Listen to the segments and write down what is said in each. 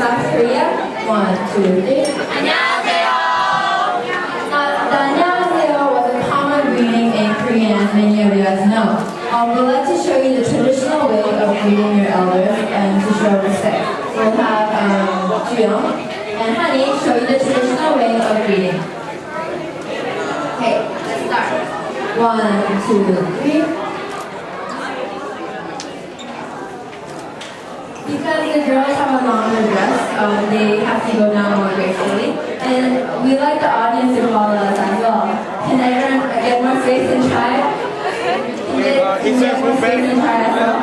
South Korea? 1, 2, 3. 안녕하세요. The 안녕하세요 was a common greeting in Korean, as many of you guys know. We'd like to show you the traditional way of greeting your elders and to show respect. We'll have Juyong and Hani show you the traditional way of greeting. Okay, let's start. 1, 2, 3. Because the girls have a longer dress, they have to go down more gracefully. And we like the audience to follow us as well. Can everyone get more space and try? Can you get more space and try as well?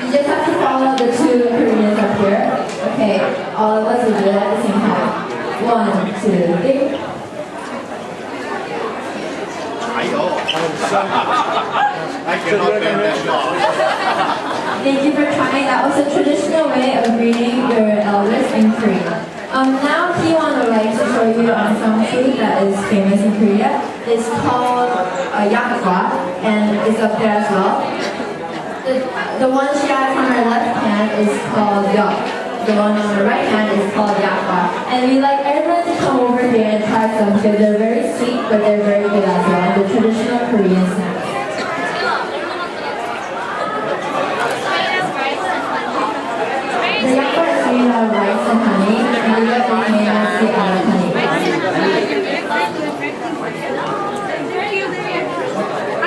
You just have to follow the two Koreans up here. Okay, all of us will do it at the same time. 1, 2, 3. I cannot bend that long. Thank you for trying. That was a traditional way of greeting your elders in Korea. Now Kiwon would like to show you some food that is famous in Korea. It's called yakwa, and it's up there as well. The one she has on her left hand is called yak. The one on her right hand is called yakwa. And we like everyone to come over here and try some because they're very sweet, but they're very good as well. The traditional Korean snacks. The yakwa is made out of rice and honey, and the yak is made mostly out of honey.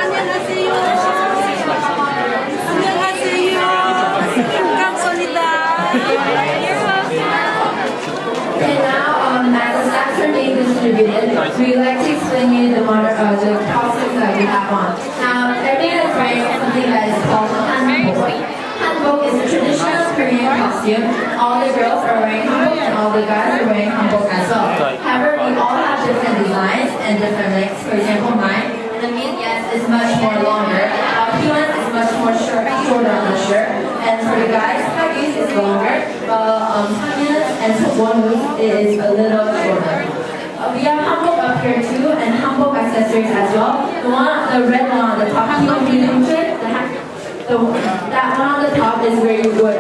안녕하세요. 안녕하세요. 감사합니다. Okay, now as the snacks are being distributed, we like to explain you the costumes that we have on. Now, everyone is wearing something that is called hanbok. Hanbok is a traditional Korean costume. All the girls are wearing hanbok and all the guys are wearing hanbok as well. However, we all have different designs and different lengths. For example, mine, the yes, is much more longer. Kiwan's is much more shorter on the shirt. And for the guys, Hagi's is longer, while Tanya's and Wonwoo's is a little shorter. We have hanbok up here too, and hanbok accessories as well. The red one on the top, that one on the top is where you wear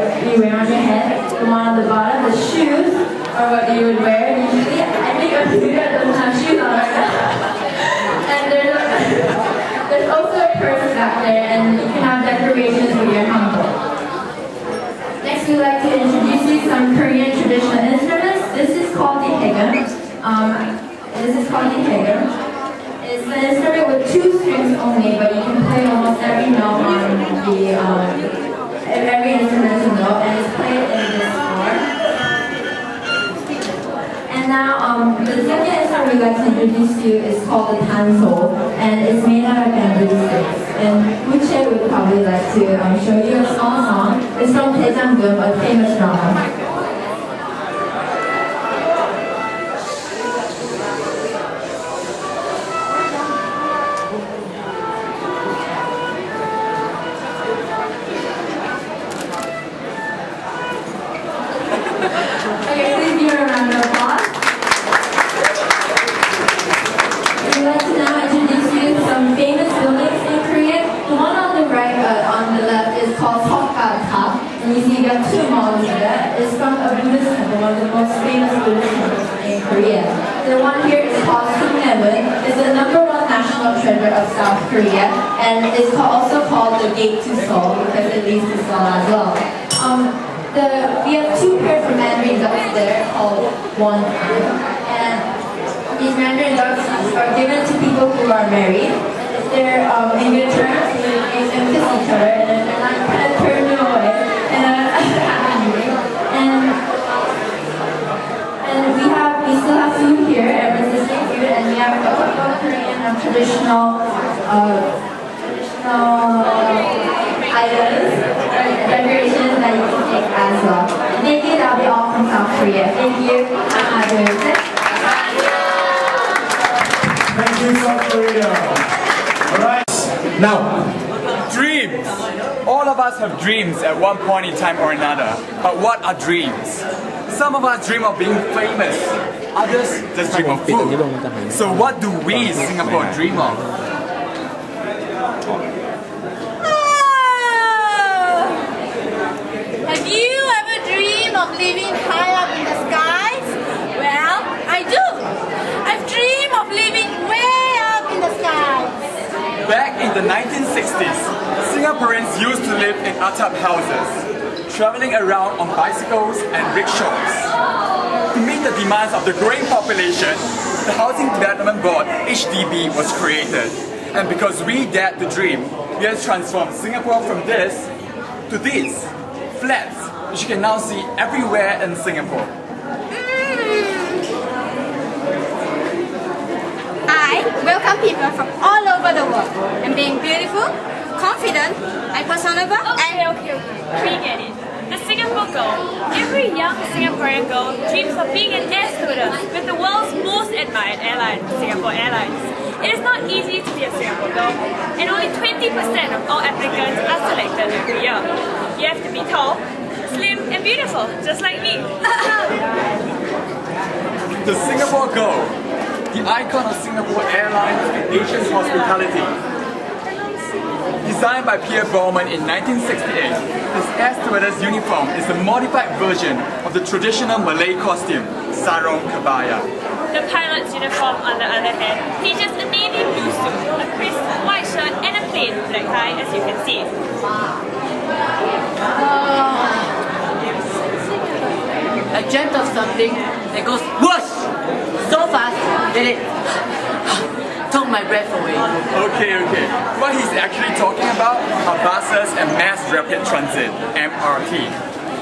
on your head. The one on the bottom, the shoes, are what you would wear usually. I think a few doesn't have shoes on right now. And there's also a purse back there, and you can have decorations with your hanbok. Next, we'd like to introduce you some Korean traditional instruments. This is called the hegum. It's an instrument with 2 strings only, but you can play almost every note on every instrumental note, and it's played in this form. And now, the second instrument we'd like to introduce you is called the tanso, and it's made out of bamboo sticks. And Uche would probably like to show you a small song. It's from Daejanggum, a famous drama. Okay, please give a round of applause. We'd like to now introduce you to some famous buildings in Korea. The one on the right, on the left, is called Seokga-ta, and you see you got 2 malls there. It's from a Buddhist temple, one of the most famous Buddhist temples in Korea. The one here is called Sungnaemun. It's the #1 national treasure of South Korea, and it's also called the Gate to Seoul because it leads to Seoul as well. We have 2 pairs of Mandarin ducks there called one, and these Mandarin ducks are given to people who are married. They're in good terms, they can kiss each other, and they're not kind of turned away in a happy meeting. And we still have food here, everyone's listening food, and we have a Korean traditional items, decorations that you can take as well. And thank you, that'll be all from South Korea. Thank you. Thank you, South Korea. All right. Now, Dreams! All of us have dreams at one point in time or another. But what are dreams? Some of us dream of being famous. Others just dream of food. So what do we in Singapore dream of? Have you ever dreamed of of living high up in the skies? Well, I do. I dream of living way up in the skies. Back in the 1960s, Singaporeans used to live in atap houses, traveling around on bicycles and rickshaws. To meet the demands of the growing population, the Housing Development Board (HDB) was created. And because we dared to dream, we have transformed Singapore from this to these flats, which you can now see everywhere in Singapore. I welcome people from all over the world and being beautiful, confident, and personable. Okay. We get it. The Singapore Girl. Every young Singaporean girl dreams of being an air stewardess with the world's most admired airline, Singapore Airlines. It is not easy to be a Singapore girl, and only 20% of all applicants are selected every year. You have to be tall, slim, and beautiful, just like me. The Singapore Girl, the icon of Singapore Airlines and Asian hospitality. Designed by Pierre Baumann in 1968, this air stewardess uniform is a modified version of the traditional Malay costume, sarong kebaya. The pilot's uniform, on the other hand, features a navy blue suit, a crisp white shirt, and a plain black tie, as you can see. I dreamt of something that goes whoosh so fast that it took my breath away. Okay. What he's actually talking about are buses and mass rapid transit, MRT.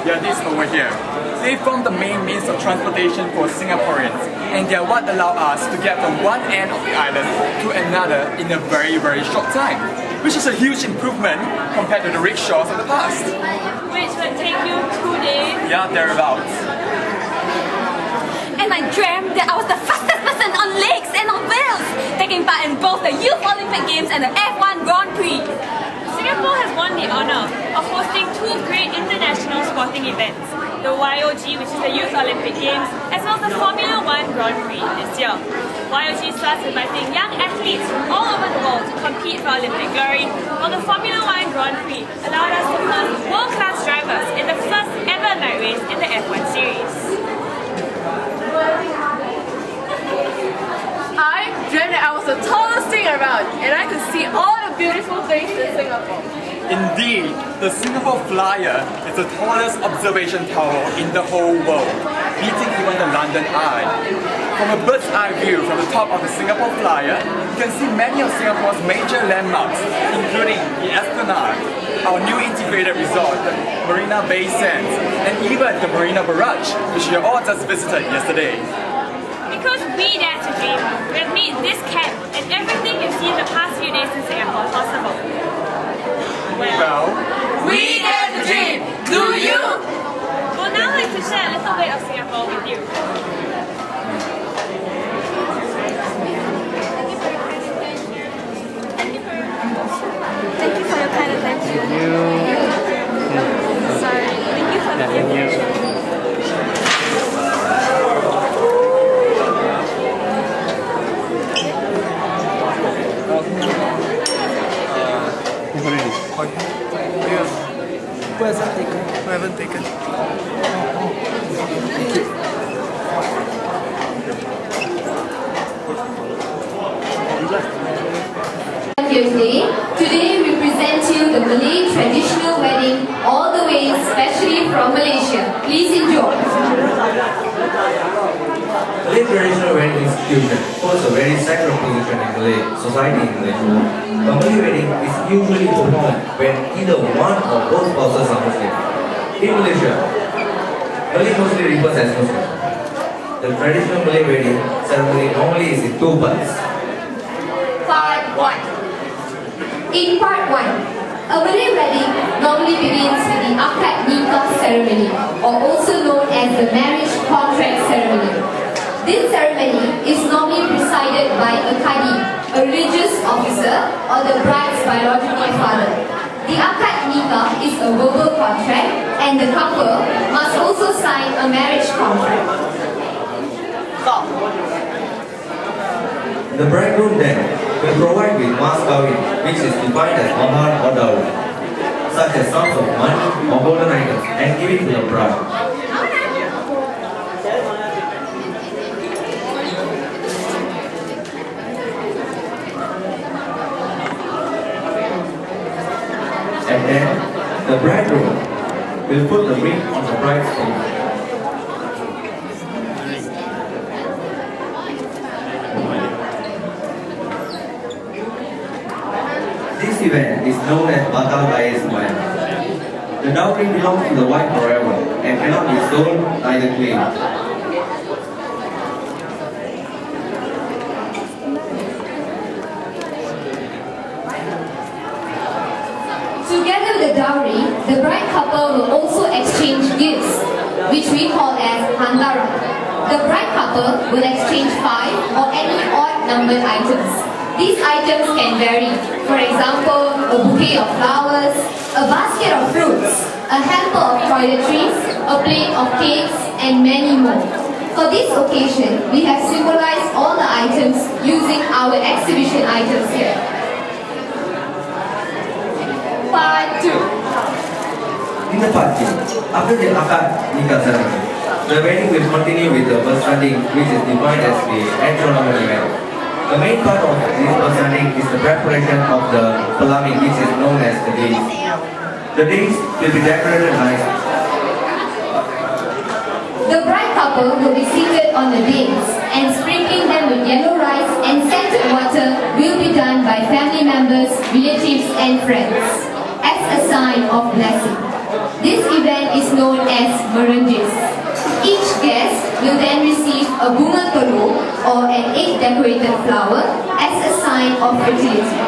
Yeah, these over here. They form the main means of transportation for Singaporeans, and they are what allow us to get from one end of the island to another in a very, very short time, which is a huge improvement compared to the rickshaws of the past. Which would take you 2 days. Yeah, thereabouts. And I dreamt that I was the fastest person on lakes and on wheels, taking part in both the Youth Olympic Games and the F1 Grand Prix. Singapore has won the honor of hosting 2 great international sporting events, the YOG, which is the Youth Olympic Games, as well as the Formula 1 Grand Prix this year. YOG starts inviting young athletes from all over the world to compete for Olympic glory, while the Formula 1 Grand Prix allowed us to host world-class drivers in the first ever night race in the F1 series. I dreamt that I was the tallest thing around and I could see all the beautiful things in Singapore. Indeed, the Singapore Flyer is the tallest observation tower in the whole world, beating even the London Eye. From a bird's eye view from the top of the Singapore Flyer, you can see many of Singapore's major landmarks, including the Esplanade, our new integrated resort, the Marina Bay Sands, and even the Marina Barrage, which you all just visited yesterday. Because we dare to dream, we have made this camp and everything you've seen the past few days in Singapore possible. Well, We dare to dream. Do you? We'll now like to share a little bit of Singapore with you. Thank you for your kind attention. Sorry. Thank you for the attention. I haven't taken. Today we present you the Malay traditional wedding all the way specially from Malaysia. Please enjoy. Malay traditional wedding institution holds a very sacred position in Malay society in Malaysia. A Malay wedding is usually performed when either one or both spouses are Muslim. In Malaysia, Malay mostly refers as Muslim. The traditional Malay wedding ceremony normally is in 2 parts. Part 1. In part 1, a Malay wedding normally begins with the akad nikah ceremony, or also known as the marriage contract ceremony. This ceremony is normally presided by a qadi, a religious officer, or the bride's biological father. The akad nikah is a verbal contract, and the couple must also sign a marriage contract. The bridegroom then will provide with mas kawin, which is defined as mahar or dowry, such as sums of money or golden items, and give it to the bride. bridegroom will put the ring on the bride's finger. This event is known as Batal Bayes Wine. The dowry belongs to the wife forever and cannot be sold neither claimed. Together with the dowry, the bride couple will also exchange gifts, which we call as handara. The bride couple will exchange 5 or any odd-numbered items. These items can vary. For example, a bouquet of flowers, a basket of fruits, a hamper of toiletries, a plate of cakes, and many more. For this occasion, we have symbolized all the items using our exhibition items here. Part 2. In the part 2, after the akad nikah ceremony, the wedding will continue with the first wedding, which is defined as the enthronement event. The main part of this first wedding is the preparation of the pelamin, which is known as the days. The days will be decorated nicely. The bride couple will be seated on the days, and sprinkling them with yellow rice and scented water will be done by family members, relatives, and friends as a sign of blessing. This event is known as merenjes. Each guest will then receive a bunga tolu or an egg-decorated flower as a sign of fertility.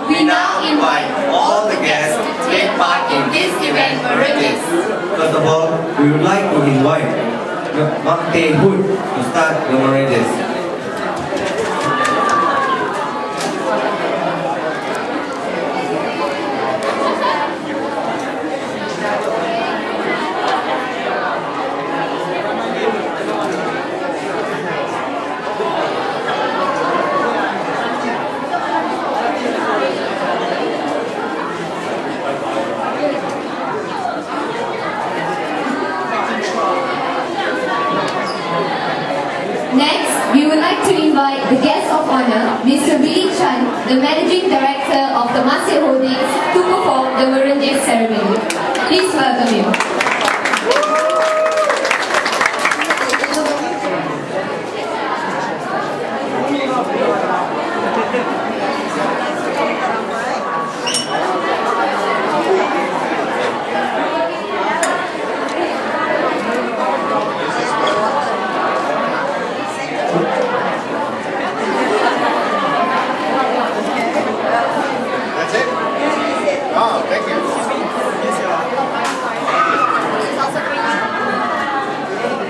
We now invite all the guests to take part in this event merenjes. First of all, we would like to invite Mak Teh Hood to start the merenjes. Next, we would like to invite the guest of honor, Mr. Willie Chan, the Managing Director of the Masjid Holdings, to perform the merenjes ceremony. Please welcome him. That's it? Oh, thank you.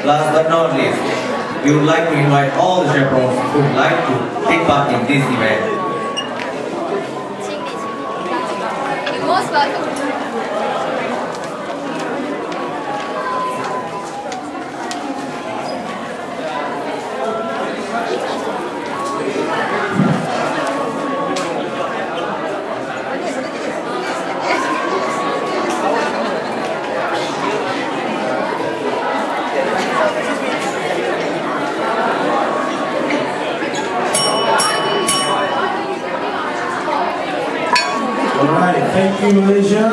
Last but not least, we would like to invite all the chaperones who would like to take part in this event. You're most welcome. Alright, thank you, Malaysia.